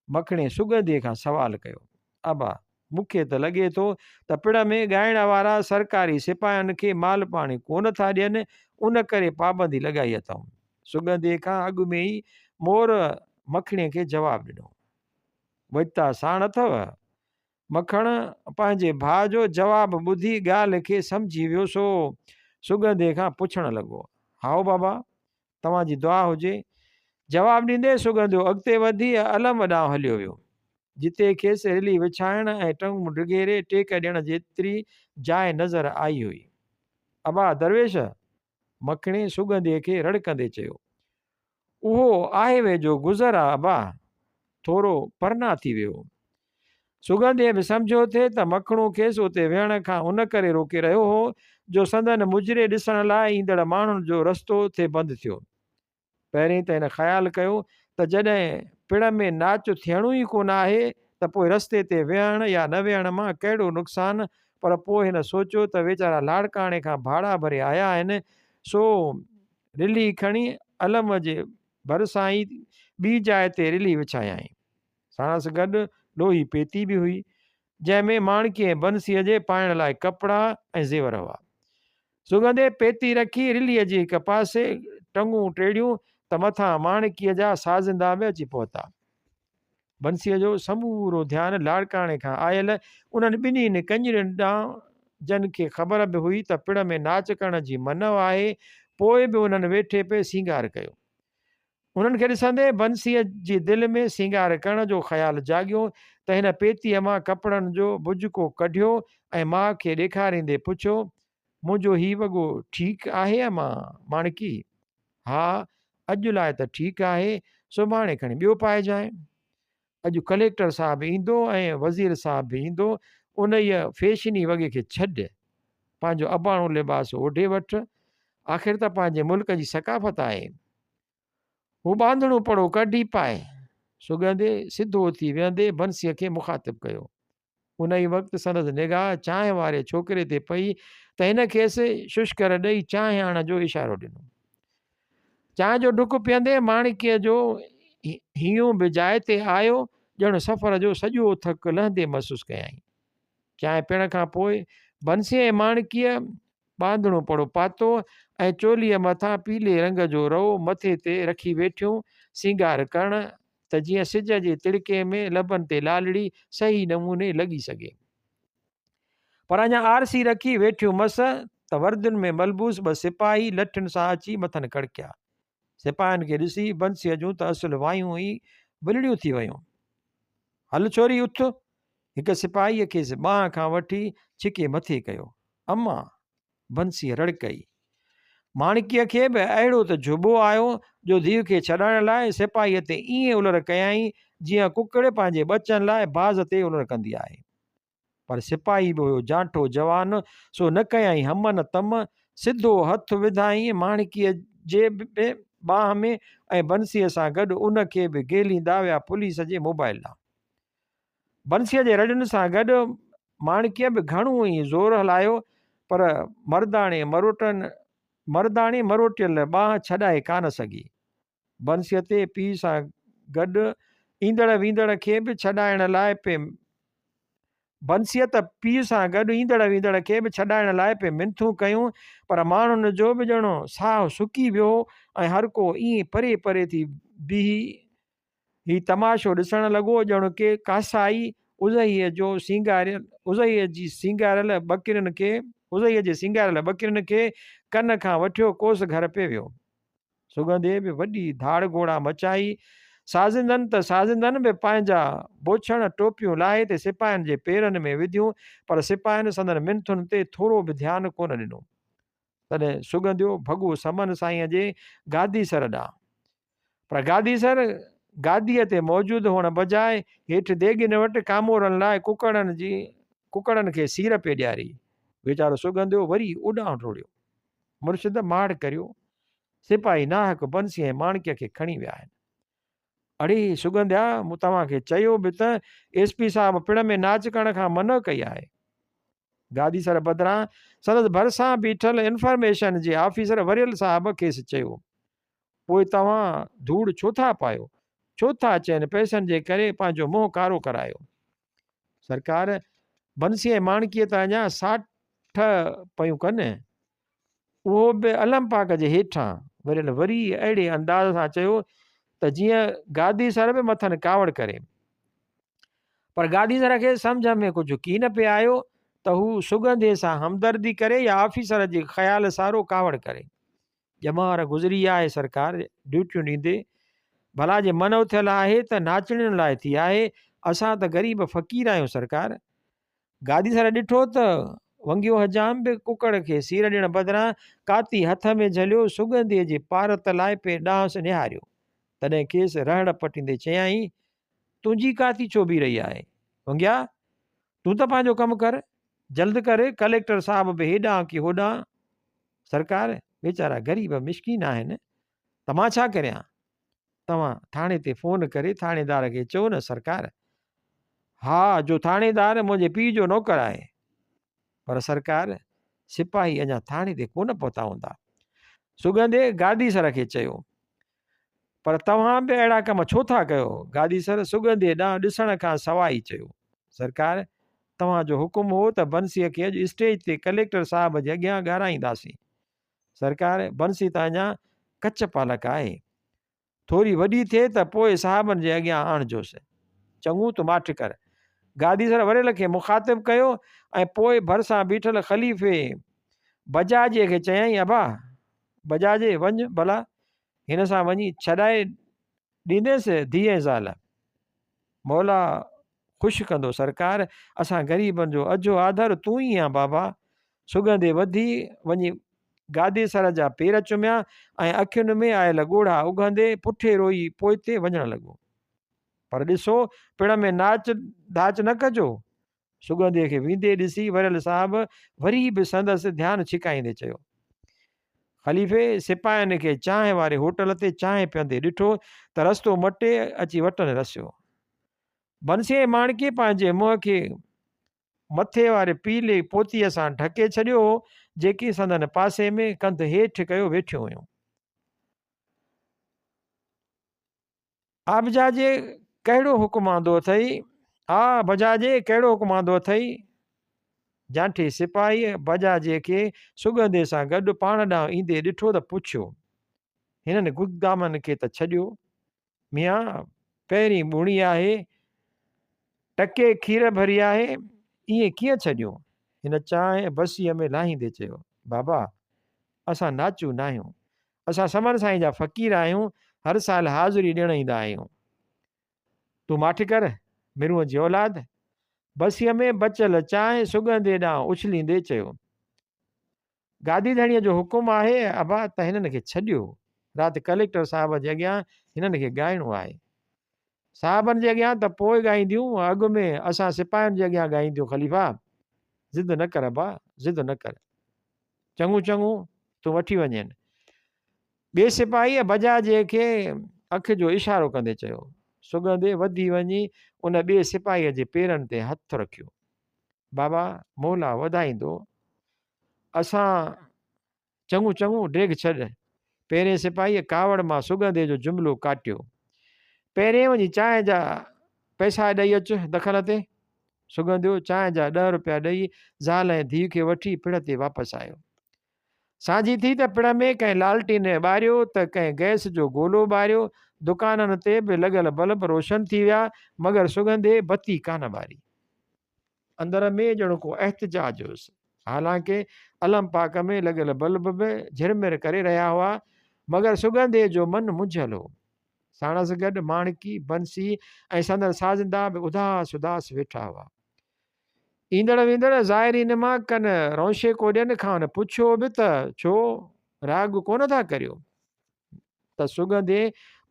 मखणे सुगंधीअ खां सवाल कयो। अबा, मूंखे त लॻे थो त पिण में ॻाइण वारा सरकारी सिपाहियुनि खे माल पाणी कोन था ॾियनि, उन करे पाबंदी लॻाई अथऊं। सुगंधीअ खां अॻु में ई मोर मखणे खे जवाबु ॾिनो। वरिता साण अथव? मखण पंहिंजे भाउ जो जवाबु ॿुधी ॻाल्हि खे सम्झी वियो, सो सुगंधीअ खां पुछणु लॻो। हाओ बाबा, तव्हांजी दुआ हुजे। जवाबु ॾींदे सुगंधियो अॻिते वधी अलम ॾांहुं हलियो वियो, जिते खेसि रिली विछाइण ऐं टंगू डिघेरे टेक ॾियण जेतिरी जाइ नज़र आई हुई। अबा दरवेश, मखणे सुगंधीअ खे रड़कंदे चयो। उहो आहे वेझो गुज़र आहे अबा, थोरो परना थी वियो। सुगंधीअ बि सम्झो थिए त मखणो खेसि उते वेहण खां उन करे रोके रहियो हो जो संदन मुजरे ॾिसण लाइ ईंदड़ माण्हुनि जो रस्तो थिए बंदि थियो। पहिरीं त हिन ख़्यालु कयो त जॾहिं पिण में नाच थियणो ई कोन आहे त पोइ रस्ते ते वेहण या न वेहण मां कहिड़ो नुक़सानु। पर पोइ हिन सोचियो त वीचारा लाड़काणे खां भाड़ा भरे आया आहिनि, सो रिली खणी अलम जे भरिसां ई ॿी जाइ ते रिली विछायाई। साणसि गॾु ॾोही पेती बि हुई, जंहिंमें माणकीअ ऐं बंसीअ जे पाइण लाइ कपिड़ा ऐं ज़ेवर हुआ। सुगंधे पेती रखी रिलीअ जे हिक पासे टंगूं टेड़ियूं त मथां माणकीअ जा साज़िंदा बि अची पहुता। बंसीअ जो समूरो ध्यानु लाड़काणे खां आयल उन्हनि ॿिन्हिनि कंजरियुनि ॾांहुं, जन खे ख़बर बि हुई त पिण में नाच करण जी मनव आहे। पोइ बि उन्हनि वेठे पे सींगार कयो। उन्हनि खे ॾिसंदे बंसीअ जी दिलि में सींगार करण जो ख़्यालु जाॻियो त हिन पेतीअ मां कपिड़नि जो बुझको कढियो ऐं माउ खे ॾेखारींदे पुछियो, मुंहिंजो हीउ वॻो ठीकु आहे अमां माणकी? हा, अॼु लाइ त ठीकु आहे, सुभाणे खणी ॿियो पाइजांइ। अॼु कलेक्टर साहिबु ईंदो ऐं वज़ीर साहिबु बि ईंदो, उन ई फैशनी वॻे खे छॾ, पंहिंजो अबाणो लिबास ओढे वठि, आख़िर त पंहिंजे मुल्क जी सकाफ़त आहे। हू बांधणो पड़ो कढी पाए सुगंदे सिधो थी वेंदे बंसीअ खे मुखातिब कयो। उन ई वक़्तु संदसि निगाह चांहि वारे छोकिरे ते पई त हिन खेसि शुष्कर ॾेई चांहि आणण जो इशारो ॾिनो। चांहि जो डुक पीअंदे माणिकीअ जो हीयूं बि जाइ ते आयो, ॼण सफ़र जो सॼो थक लहंदे महसूसु कयई। चांहि पीअण खां पोइ बंसीअ ऐं माणिकीअ बांधणो पड़ो पातो ऐं चोलीअ मथां पीले रंग जो रओ मथे ते रखी वेठियूं सिंगार करण त जीअं सिज जे तिड़के में लबनि ते लालड़ी सही नमूने लॻी सघे। पर अञा आरसी रखी वेठियूं मस त वर्दियुनि में मलबूस ॿ सिपाही लठियुनि सां अची मथनि कड़किया। सिपाहियुनि खे ॾिसी बंसीअ जूं त असुलु वायूं ई बिलड़ियूं थी वियूं। हल छोरी उथ, हिकु सिपाहीअ खेसि ॿांह खां वठी छिके मथे कयो। अम्मा, बंसीअ रड़कई। माणिकीअ खे बि अहिड़ो त झुबो आयो जो धीउ खे छॾाइण लाइ सिपाहीअ ते ईअं उलर कयई जीअं कुकड़ पंहिंजे बचनि लाइ बाज़ ते उलर कंदी आहे। पर सिपाही बि हुयो जांठो जवान, सो न कयई हम न तम, सिधो हथु विधाई माणिकीअ जे बि ॿांह में ऐं बंसीअ सां गॾु उन खे बि गेलींदा विया पुलिस जे मोबाइल ॾांहुं। बंसीअ जे रड़ियुनि सां गॾु माणिकीअ बि घणो ई ज़ोर हलायो, पर मर्दाणे मरोटियल ॿांह छॾाए कान सघी। बंसीअ ते पीउ सां गॾु ईंदड़ वींदड़ खे बि छॾाइण लाइ पे मिंथूं कयूं, पर माण्हुनि जो बि ॼणो साहु सुकी वियो ऐं हर को ईअं परे परे थी बीही ही तमाशो ॾिसण लॻो ॼण के कासाई उज़ईअ जी सिंगारियल ॿकिरियुनि खे कन खां वठियो कोस घर पे वियो। सुगंधे बि वॾी धाड़ घोड़ा मचाई। साज़िंदनि बि पंहिंजा बोछण टोपियूं लाहे ते सिपाहियुनि जे पेरनि में विधियूं, पर सिपाहियुनि संदनि मिंथुनि ते थोरो बि ध्यानु कोन ॾिनो। तॾहिं सुगंधियो भॻो समन साईंअ जे गादीसर ॾांहुं, पर गादीसर गादीअ ते मौजूदु हुअण बजाए हेठि देगिन वटि कामोरनि लाइ कुकड़नि खे सीर पे ॾियारी। वीचारो सुगंधियो वरी उॾां टोड़ियो। मुर्शिद माड़ करियो, सिपाही नाहक बंसीअ ऐं माणिकीअ खे खणी विया आहिनि। अड़े सुगंधिया, मूं तव्हांखे चयो बि त एसपी साहिब पिण में नाच करण खां मना कई आहे। गादीसर बदिरां संदसि भरिसां बीठल इंफॉर्मेशन जे ऑफिसर वरियल साहिब खेसि चयो, पोइ तव्हां धूड़ छो था पायो, छो था चइनि पैसनि जे करे पंहिंजो मुंहुं कारो करायो। सरकार, बंसीअ ऐं माणिकीअ त अञा 60 पयूं कनि, उहो बि अलमपाक जे हेठां। वरियल वरी अहिड़े अंदाज़ सां चयो त जीअं गादीसर बि मथनि कावड़ करे। पर गादीसर खे सम्झ में कुझु की न पिए आयो त हू सुगंधे सां हमदर्दी करे या ऑफिसर जे ख़्याल सारो कावड़ करे। ॼमार गुज़री आहे सरकार, ड्यूटियूं ॾींदे। भला जे मन उथियल आहे त नाचणियुनि लाइ थी आहे, असां त ग़रीब फ़क़ीर आहियूं सरकार। गादीसर ॾिठो त वंगियो हजाम बि कुकड़ खे सीर ॾियण बदिरां काती हथ में झलियो सुगंधीअ जे पारत लाइ पे ॾांहुं निहारियो। तॾहिं खेसि रहड़ पटींदे चयई, तुंहिंजी काती छो बि रही आहे वंगिया, तूं त पंहिंजो कमु कर, जल्द कर। कलेक्टर साहब बि हेॾां की होॾां। सरकार, वीचारा ग़रीब मिसकीन आहिनि, त मां छा करियां? तव्हां थाणे ते फ़ोन करे थाणेदार खे चओ न सरकार। हा, जो थाणेदार मुंहिंजे पीउ जो नौकर आहे। पर सरकार, सिपाही अञा थाणे ते कोन पहुता हूंदा। सुगंधे गादीसर खे चयो, पर तव्हां बि अहिड़ा कम छो था कयो? गादीसर सुगंधे ॾांहुं ॾिसण खां सवाइ चयो, सरकार, तव्हांजो हुकुम हो त बंसीअ खे अॼु स्टेज ते कलेक्टर साहिब जे अॻियां ॻाराईंदासीं। सरकार, बंसी त अञा कच पालक आहे, थोरी वॾी थिए त पोइ साहिबनि जे अॻियां आणिजोसि। चङू तूं माठ कर। गादीसर वरियल खे मुखातिब कयो ऐं पोइ भरिसां बीठल ख़लीफ़े बजाजे खे चयई, अबा बजाजे वञ भला, हिन सां वञी छॾाए ॾींदेसि धीअ ज़ाल। मौला ख़ुशि कंदो सरकार, असां ग़रीबनि जो अजो आधर तूं ई आहे बाबा। सुगंधे वधी वञी गादीसर जा पेर चुमिया ऐं अखियुनि में आयल ॻोढ़ा उघंदे पुठे रोई पोइते वञणु लॻो। पर ॾिसो, पिण में नाच दाच न कजो। सुगंधीअ खे वींदे ॾिसी वरियल साहिब वरी बि संदसि ध्यानु छिकाईंदे चयो, ख़लीफ़े सिपाहियुनि खे चांहि वारे होटल ते चांहि पीअंदे ॾिठो त रस्तो मटे अची वटनि रसियो। बंसीअ माणिके पंहिंजे मुंहं खे मथे वारे पीले पोतीअ सां ढके छॾियो, जेकी संदन पासे में कंधु हेठि कयो वेठियूं हुयूं। आबजाजे कहिड़ो हुकुम आंदो अथई? बजाजे कहिड़ो हुकुम आंदो अथई? जांठी सिपाहीअ बजाजे खे सुगंधे सां गॾु पाण ॾांहुं ईंदे ॾिठो त पुछियो, हिननि गुदामनि खे त छॾियो, मियां पहिरीं ॿुड़ी आहे, टके खीर भरी आहे, ईअं कीअं छॾियो? हिन चांहि बसीअ में लाहींदे चयो, बाबा असां नाचू न आहियूं, असां समर साईं जा फ़क़ीर आहियूं, हर साल हाज़िरी ॾियण ईंदा आहियूं। तूं माठि कर मिरूअ जी औलाद। बसीअ में बचियल चांहि सुगंधे ॾांहुं उछलींदे चयो, गादी धणीअ जो हुकुम आहे अबा त हिननि खे छॾियो, राति कलेक्टर साहिब जे अॻियां हिननि खे ॻाइणो आहे। साहिबनि जे अॻियां त पोइ ॻाईंदियूं, अॻु में असां सिपाहियुनि जे अॻियां ॻाईंदियूं। ख़लीफ़ा ज़िद न कर अबा, ज़िद न कर, चङू चङू तूं वठी वञेनि। ॿिए सिपाहीअ बजाजे खे अखि जो इशारो कंदे चयो। सुगंधे वधी वञी उन ॿिए सिपाहीअ जे पेरनि ते हथु रखियो। बाबा मोला वधाईंदो, असां चङू चङू डेग छॾ। पहिरें सिपाहीअ कावड़ मां सुगंधे जो जुमिलो काटियो। पहिरें वञी चांहि जा पैसा ॾेई अचु दख़ल ते। सुगंधियो चांहि जा 10 रुपया ॾेई ज़ाल ऐं धीउ खे वठी पिण ते वापसि आयो। साझी थी त पिण में कंहिं लालटीन ॿारियो त कंहिं गैस जो गोलो ॿारियो। दुकाननि ते बि लॻल बल्ब रोशन थी विया, मगर सुगंधे बती कान ॿारी। अंदर में ॼणो को एहतिजाज हुयुसि, हालांकि अलम पाक में लॻल बल्ब बि झिरमिर करे रहिया हुआ, मगर सुगंधे जो मन मुंझल हो। साणस गॾु माणकी, बंसी ऐं संदन साजिंदा बि उदास उदास वेठा हुआ। ईंदड़ वेंदड़ ज़ाइरीन मां कन रौशे को ॾियनि खां पुछियो बि त छो राग कोन था करियो? त सुगंधे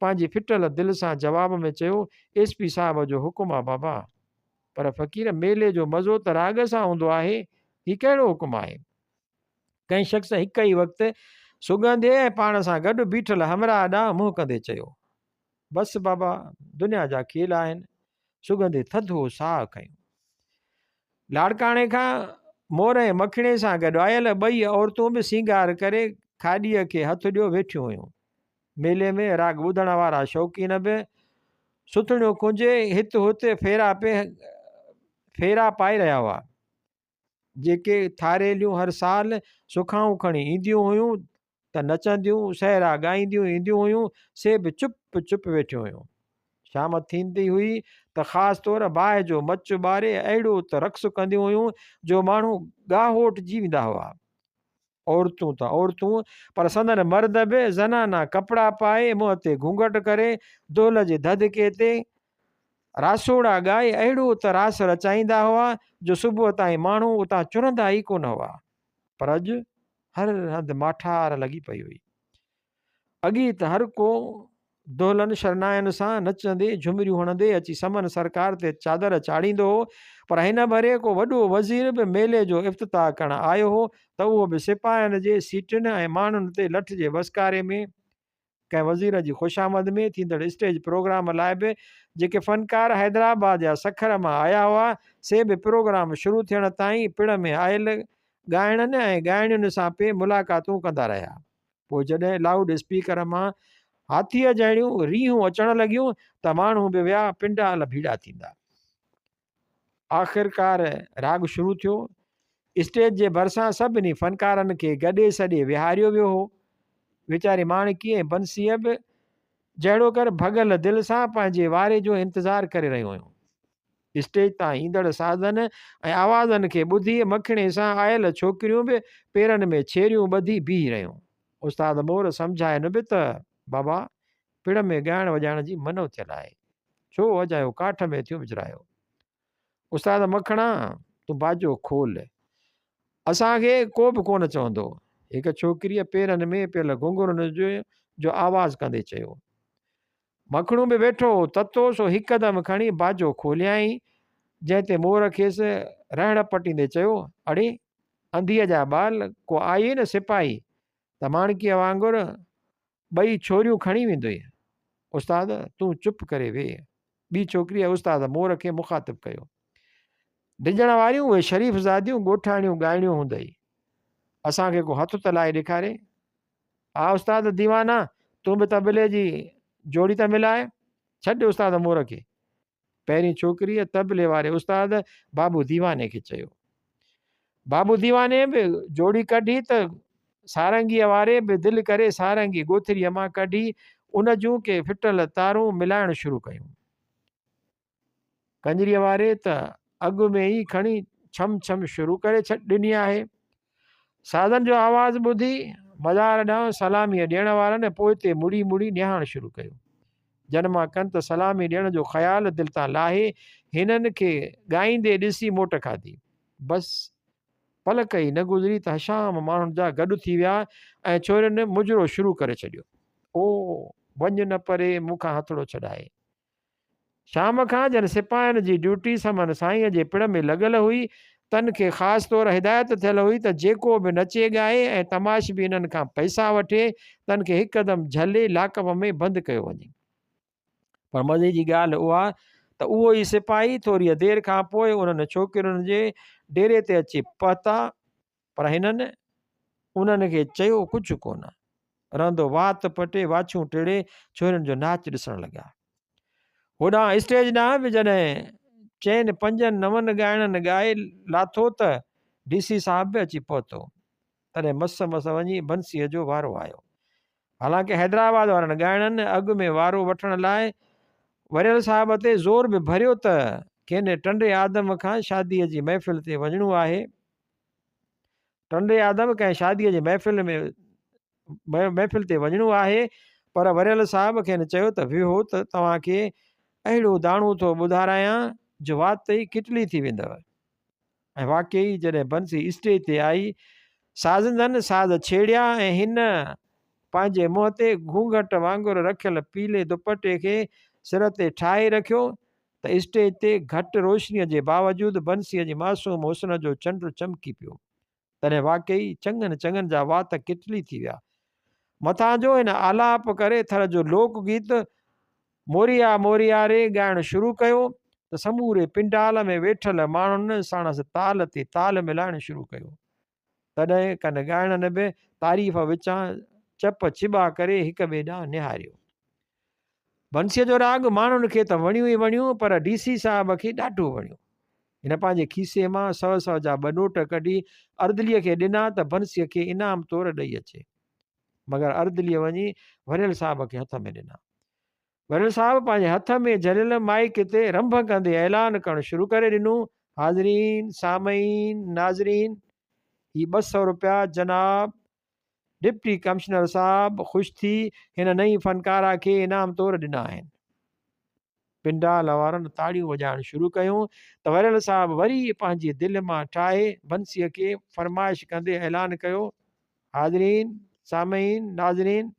पंहिंजी फिटल दिलि सां जवाब में चयो, एसपी साहिब जो हुकुम आहे बाबा, पर फ़क़ीर मेले जो मज़ो त राग सां हूंदो आहे, ही कहिड़ो हुकुम आहे? कंहिं शख़्स हिक ई वक़्तु सुगंधे ऐं पाण सां गॾु बीठल हमराह ॾांहुं मुंहुं कंदे चयो, बसि बाबा दुनिया जा खेल आहिनि। सुगंधे थधो साह खयो। लाड़काणे खां मोर ऐं मखिणे सां गॾु आयल ॿई औरतूं बि सींगार करे खाॾीअ खे हथु ॾियो वेठियूं हुयूं। मेले में राग ॿुधण वारा शौक़ीन बि सुथणियूं कुंजे हित हुते फेरा पाए रहिया हुआ। जेके थारेलियूं हर साल सुखाऊं खणी ईंदियूं हुयूं त नचंदियूं सहरा ॻाईंदियूं ईंदियूं हुयूं, से बि चुप चुप वेठियूं हुयूं। शाम थींदी हुई त ख़ासि तौर बाहि जो मच ॿारे अहिड़ो त रक़्स कंदियूं हुयूं जो माण्हू ॻाहोट जी वेंदा हुआ। औरतूं त औरतूं, पर संदन मर्द बि ज़नाना कपिड़ा पाए मुंहं ते घूंघट करे दोल जे धदके ते रासोड़ा ॻाए अहिड़ो त रास रचाईंदा हुआ जो सुबुह ताईं माण्हू उतां चुरंदा ई कोन हुआ। पर अॼु हर हंधि माठार लॻी पई हुई। अॻी त हर को दोलनि शरनायनि सां नचंदे झुमरियूं हणंदे अची समन सरकार ते चादर चाढ़ींदो हो, पर हिन भरे को वॾो वज़ीर बि मेले जो इफ़्तिताह करणु आयो हो त उहो बि सिपाहियुनि जे सीटुनि ऐं माण्हुनि ते लठ जे वसकारे में। कंहिं वज़ीर जी ख़ुशामद में थींदड़ स्टेज प्रोग्राम लाइ बि जेके फ़नकार हैदराबाद या सखर मां आया हुआ, से बि प्रोग्राम शुरू थियण ताईं पिण में आयल ॻाइणनि ऐं ॻाइणियुनि सां पे मुलाक़ातूं कंदा रहिया। पोइ जॾहिं लाउड स्पीकर मां हाथीअ जहिड़ियूं रीहूं अचण लॻियूं त माण्हू बि विया पिंडाल भीड़ा थींदा। आख़िरकार राग शुरू थियो। स्टेज जे भरिसां सभिनी फ़नकारनि खे गॾे सॾे विहारियो वियो हो। वीचारी माणकी ऐं बंसीअ बि जहिड़ो कर भॻल दिलि सां पंहिंजे वारे जो इंतज़ारु करे रहियूं हुयूं। स्टेज तां ईंदड़ साधन ऐं आवाज़नि खे ॿुधी मखिणे सां आयल छोकिरियूं बि पेरनि में छेरियूं ॿधी बीह रहियूं। उस्ताद मोर सम्झाइनि बि त बाबा पिण में ॻाइण वॼाइण जी मनो थियल आहे, छो अजायो काठ में थियो विझरायो। उस्ताद मखणा तूं बाजो खोल, असांखे को बि कोन चवंदो, हिकु छोकिरीअ पेरनि में पियल घुंघरुनि जो आवाज़ कंदे चयो। मखणू बि वेठो ततो सो हिकदमि खणी बाजो खोलियाईं, जंहिं ते मोर खेसि रहण पटींदे चयो, अड़े अंधीअ जा ॿाल, को आई न सिपाही त माणकीअ वांगुरु ॿई छोरियूं खणी वेंदुई, उस्ताद तूं चुप करे वेह। ॿी छोकिरीअ उस्ताद मोर खे मुखातिब कयो। डिॼण वारियूं उहे शरीफ़ ज़ादियूं ॻोठाणियूं ॻाइणियूं हूंदई, असांखे को हथु त लाए ॾेखारे। हा उस्ताद दीवाना, तूं बि तबले जी जोड़ी त मिलाए, छॾ उस्ताद मोर खे। पहिरीं छोकिरीअ तबले वारे उस्ताद बाबू दीवाने खे चयो। बाबू दीवाने बि जोड़ी कढी त सारंगीअ वारे बि दिलि करे सारंगी ॻोथरीअ मां कढी उन जूं के फिटल तारूं मिलाइण शुरू कयूं। कंजरीअ वारे त अॻु में ई खणी छम छम शुरू करे ॾिनी आहे। साधन जो आवाज़ ॿुधी मज़ार ॾांहुं सलामीअ ॾियण वारनि पोइ ते मुड़ी मुड़ी निहारण शुरू कयो। जन मां कनि त सलामी ॾियण जो ख़्यालु दिलि तां लाहे हिननि खे ॻाईंदे ॾिसी मोट खाधी। बसि पलक ई न गुज़री त हशाम माण्हुनि जा गॾु थी विया ऐं छोरियुनि मुजरो शुरू करे छॾियो। ओ वञ न परे मूंखां हथड़ो छॾाए। शाम खां जन सिपाहियुनि जी ड्यूटी समन साईंअ जे पिण में लॻल हुई। तन खे ख़ासि तौरु हिदायत थियल हुई त जेको बि नचे ॻाए ऐं तमाश बि इन्हनि खां पैसा वठे तन खे हिकदमि झले लाकअप में बंदि कयो वञे। पर मज़े जी ॻाल्हि उहा त उहो ई सिपाही थोरी देरि खां पोइ उन्हनि छोकिरियुनि जे डेरे ते अची पहुता, पर हिननि उन्हनि खे चयो कुझु कोन। रहंदो वात पटे वाछूं टेड़े छोरियुनि जो नाच ॾिसण लॻा। होॾां स्टेज ॾांहुं बि जॾहिं चइनि पंजनि नवनि ॻाइणनि ॻाए लाथो त DC साहिब बि अची पहुतो। तॾहिं मस वञी बंसीअ जो वारो आयो। हालांकि हैदराबाद वारनि ॻाइणनि अॻु में वारो वठण लाइ वरियल साहिब ते ज़ोर बि भरियो त खेनि टंडे आदम खां शादीअ जी महफ़िल ते वञिणो आहे। टंडे आदम कंहिं शादीअ जी महफ़िल ते वञिणो आहे, पर वरियल साहिब खेनि चयो त विहो त तव्हांखे अहिड़ो दाणो थो ॿुधारायां जो वात ई किटली थी वेंदव। ऐं वाकई जॾहिं बंसी स्टेज ते आई, साज़ंदनि साज़ छेड़िया ऐं हिन पंहिंजे मुंहं ते घूंघट वांगुरु रखियल पीले दुपटे खे सिर ते ठाहे रखियो त स्टेज ते घटि रोशनीअ जे बावजूदि बंसीअ जी मासूम हुस्न जो चंड चमकी पियो। तॾहिं वाकई चङनि चङनि जा वात किटली थी विया। मथां जो हिन आलाप करे थर जो लोकगीत मोरिया मोरिया रे ॻाइणु शुरू कयो त समूरे पिंडाल में वेठल माण्हुनि साणसि ताल ते ताल मिलाइणु शुरू कयो। तॾहिं कन ॻाइणनि बि तारीफ़ विचां चप चिॿा करे हिक ॿिए ॾांहुं निहारियो। बंसीअ जो राग माण्हुनि खे त वणियूं ई वणियूं, पर DC साहिब खे ॾाढो वणियो। हिन पंहिंजे खीसे मां 100 जा 2 नोट कढी अर्दलीअ खे ॾिना त बंसीअ खे इनाम तौरु ॾेई अचे। मगर अर्दलीअ वञी वरियल साहिब खे हथ में ॾिना। वरियल साहिब पंहिंजे हथ में झलियल माइक ते रंभ कंदे ऐलान करणु शुरू करे ॾिनो, हाज़रीन सामईन नाज़रीन, ही 200 रुपया जनाब डिप्टी कमिश्नर साहब ख़ुशि थी हिन नई फ़नकारा खे इनाम तौरु ॾिना आहिनि। पिंडाल वारनि ताड़ियूं वॼाइणु शुरू कयूं त वरियल साहब वरी पंहिंजी दिलि मां ठाहे बंसीअ खे फरमाइश कंदे ऐलान कयो, हाज़रीन सामईन नाज़रीन,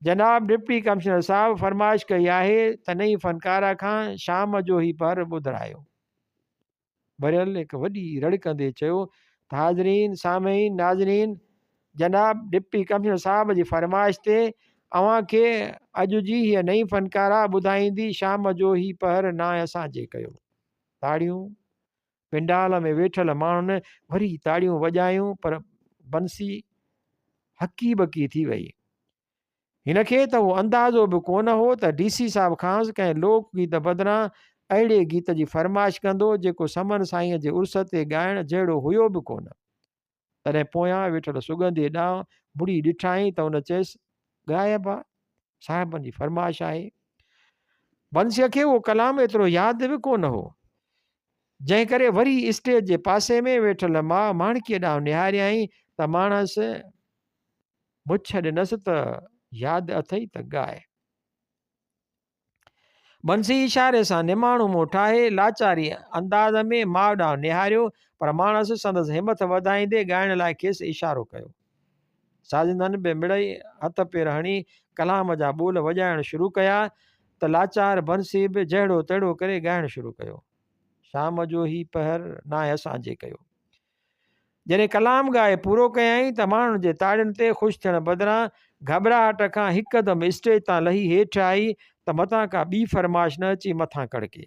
जनाब डिप्टी कमिश्नर साहब फरमाइश कई आहे त नई फ़नकारा खां शाम जो ई पर ॿुधायो। वरियल हिकु वॾी रड़कंदे चयो त हाज़रीन सामईन नाज़रीन, जनाब डिप्टी कमिश्नर साहब जी फरमाइश ते अव्हांखे अॼु जी हीअ नई फ़नकारा ॿुधाईंदी शाम जो ई पहर नाए असांजे कयो। ताड़ियूं। पिंडाल में वेठल माण्हुनि वरी ताड़ियूं वॼायूं, पर बंसी हकी बकी थी वई। हिनखे त उहो अंदाज़ो बि कोन हो त DC साहिब खां कंहिं लोकगीत बदिरां अहिड़े गीत जी फरमाइश कंदो जेको समन साईंअ जे उर्स ते ॻाइण जहिड़ो हुयो बि कोन। तॾहिं पोयां वेठल सुगंधीअ ॾांहुं बुड़ी ॾिठाई त हुन चयसि, ॻाइबा साहिबनि जी फरमाइश आहे। बंसीअ खे उहो कलाम एतिरो यादि बि कोन हो, जंहिं करे वरी स्टेज जे पासे में वेठल माणकीअ ॾांहुं निहारियई त माणसि मुछ ॾिनसि त यादि अथई त ॻाए। बंसी इशारे सां निमाणो मुंहुं ठाहे लाचारी अंदाज़ में माउ ॾांहुं निहारियो, पर माणसि संदसि हिमत वधाईंदे ॻाइण लाइ खेसि इशारो कयो। साज़िंदनि बि मिड़ई हथ पेर हणी कलाम जा ॿोल वॼाइण शुरू कया त लाचार बंसी बि जहिड़ो तहिड़ो करे ॻाइणु शुरू कयो। शाम जो ई पहर नाए असांजे कयो। जॾहिं कलाम ॻाए पूरो कयईं त माण्हुनि जे ताड़ियुनि ते ख़ुशि थियण बदिरां घबराहट खां हिकदमि स्टेज तां लही हेठि आई त मथां का ॿी फरमाइश न अची मथां कड़के।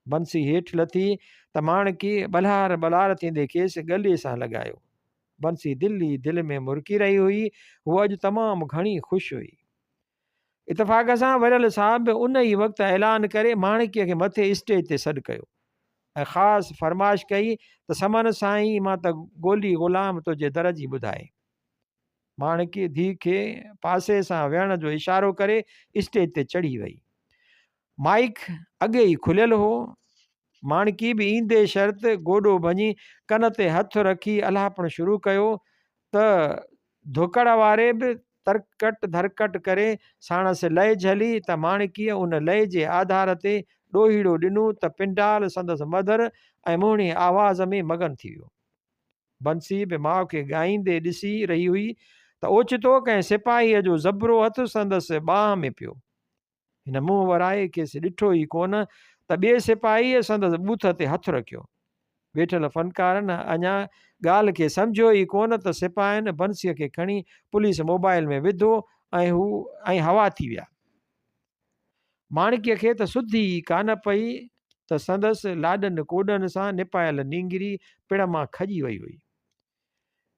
बंसी हेठि लथी त माणकी बलार बलार थींदे खेसि गले सां लॻायो। बंसी दिलि ई दिलि में मुरकी रही हुई। हूअ अॼु तमामु घणी ख़ुशि हुई। इतफ़ाक़ सां वरियल साहब बि उन ई वक़्तु ऐलान करे माणकीअ खे मथे स्टेज ते सॾु कयो ऐं ख़ासि फरमाइश कई त समन साईं मां त गोली ग़ुलाम तुंहिंजे दर जी ॿुधाए। माणकी धीउ खे पासे सां विहण जो इशारो करे स्टेज ते चढ़ी वई। माइक अॻे ई खुलियल हो। माणकी बि ईंदे शर्त गोॾो भञी कन ते हथु रखी अलापण शुरू कयो त धुकड़ वारे बि तरकट धरकट करे साणसि लय झली त माणकीअ उन लय जे आधार ते ॾोहीड़ो ॾिनो त पिंडाल संदसि मधुर ऐं मुहिणी आवाज़ में मगन थी वियो। बंसी बि माउ खे ॻाईंदे ॾिसी रही हुई त ओचितो कंहिं सिपाहीअ जो ज़बरो हथु संदसि ॿांह में पियो। हिन मुंहुं वराए खेसि ॾिठो ई कोन त ॿिए सिपाहीअ संदसि ॿूथ ते हथु रखियो। वेठल फ़नकारनि अञा ॻाल्हि खे सम्झियो ई कोन त सिपाहियुनि बंसीअ खे खणी पुलिस मोबाइल में विधो ऐं हवा थी विया। माणकीअ खे त सुधी ई कान पई त संदसि लाॾनि कोॾनि सां निपायल नींगरी पिण मां खॼी वई हुई।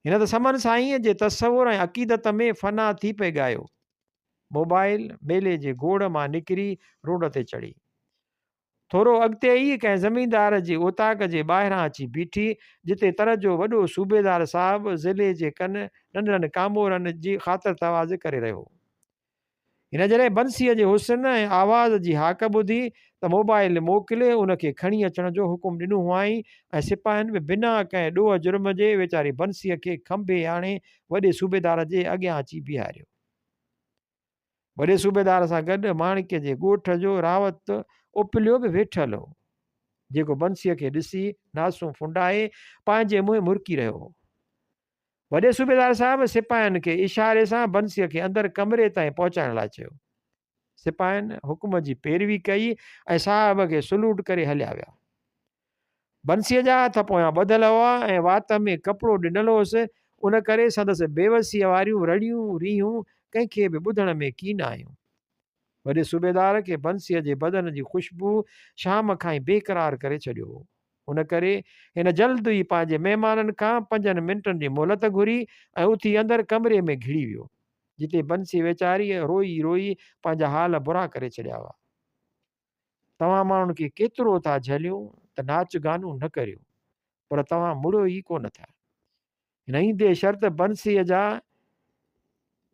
हिन त समन साईंअ जे तसवुर ऐं अक़ीदत में फना थी पे ॻायो। मोबाइल मेले जे गोड़ मां निकिरी रोड ते चढ़ी। थोरो अॻिते ई कंहिं ज़मीनदार जी ओताक जे ॿाहिरां अची बीठी जिते तर जो वॾो सूबेदार साहिबु ज़िले जे कन नंढड़नि कामोरनि जी ख़ातिर तवाज़ करे रहियो। हिन जॾहिं बंसीअ जे हुस्न ऐं आवाज़ जी हाक ॿुधी त मोबाइल मोकिले उनखे खणी अचण जो हुकुम ॾिनो हुआईं ऐं सिपाहियुनि बि बिना कंहिं ॾोह जुर्म जे वीचारी बंसीअ खे खंभे आणे वॾे सूबेदार जे अॻियां अची बीहारियो। वॾे सूबेदार सां गॾु माणकीअ जे ॻोठ जो रावत उपिलियो बि वेठल हो, जेको बंसीअ खे ॾिसी नासूं फुंडाए पंहिंजे मुंहुं मुरकी रहियो हो। वॾे सूबेदार साहिब सिपाहियुनि खे इशारे सां बंसीअ खे अंदरि कमरे ताईं पहुचाइण लाइ चयो। सिपाहियुनि हुकुम जी पैरवी कई ऐं साहिब खे सलूट करे हलिया विया। बंसीअ जा हथ पोयां ॿधल हुआ ऐं वात में कपिड़ो ॾिनल हुअसि। उन करे संदसि बेवसीअ वारियूं रड़ियूं रीहूं कंहिंखे बि ॿुधण में कीन आयूं। वॾे सूबेदार खे बंसीअ जे बदन जी ख़ुशबू शाम खां ई बेक़रार करे छॾियो हो। उन करे हिन जल्द ई पंहिंजे महिमाननि खां 5 मिंटनि जी मोहलत घुरी ऐं उथी अंदरि कमरे में घिड़ी वियो, जिते बंसी वेचारीअ रोई रोई पंहिंजा हाल बुरा करे छॾिया हुआ। तव्हां माण्हुनि खे केतिरो था झलियूं त नाच गानो न करियो, पर तव्हां मुड़ो ई कोन था। हिन ईंदे शर्त बंसीअ जा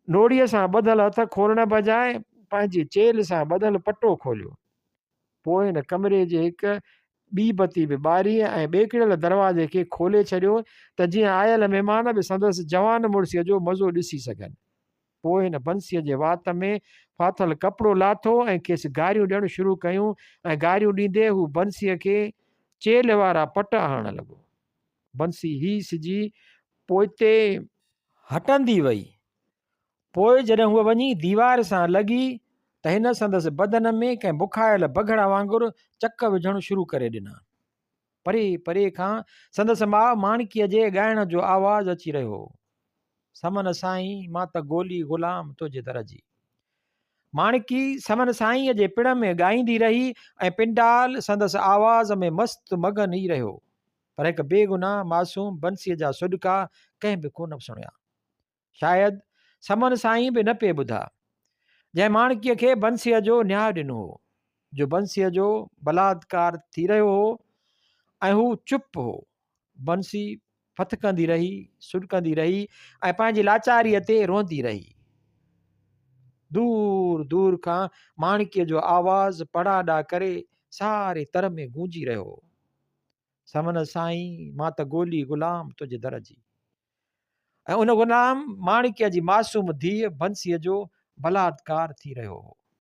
नोड़ीअ सां ॿधल हथ खोलण बजाए पंहिंजी चेल सां ॿधल पटो खोलियो। पोइ हिन कमरे जे हिकु ॿी बती बि ॿारी ऐं ॿेकिड़ियल दरवाज़े खे खोले छॾियो त जीअं आयल महिमान बि संदसि जवान मुड़सीअ जो मज़ो ॾिसी सघनि। पोइ हिन बंसीअ जे वात में फाथल कपिड़ो लाथो ऐं खेसि गारियूं ॾियणु शुरू कयूं ऐं गारियूं ॾींदे हू बंसीअ खे चेल वारा पट हणणु लॻो। बंसी हीस जी पोइते हटंदी वई। पोइ जॾहिं हूअ वञी दीवार सां लॻी त हिन संदसि बदन में कंहिं बुखायल बघड़ वांगुरु चक विझणु शुरू करे ॾिना। परे परे खां संदसि माउ माणकीअ जे ॻाइण जो आवाज़ अची रहियो हो। समन साईं मां त गोली ग़ुलाम तुंहिंजे दर जी। माणकी समन साईंअ जे पिण में ॻाईंदी रही ऐं पिंडाल संदसि आवाज़ में मस्तु मगन ई रहियो। पर हिकु बेगुनाह मासूम बंसीअ जा सुॾका कंहिं बि कोन सुणिया। शायदि समन साईं बि न पिए ॿुधा जंहिं माणकीअ खे बंसीअ जो न्याय ॾिनो हो, जो बंसीअ जो बलात्कार थी रहियो हो ऐं हू चुप हो। बंसी फथकंदी रही, सुॾकंदी रही ऐं पंहिंजी लाचारीअ ते रोंदी रही। दूर दूर खां माणकीअ जो आवाज़ पड़ाॾा करे सारे तर में गूंजी रहियो हो। समन साईं मां त गोली ग़ुलाम तुंहिंजे दर जी। ऐं उन ग़ुलाम माणकीअ जी मासूम धीअ बंसीअ जो बलात्कार थी रहियो हो।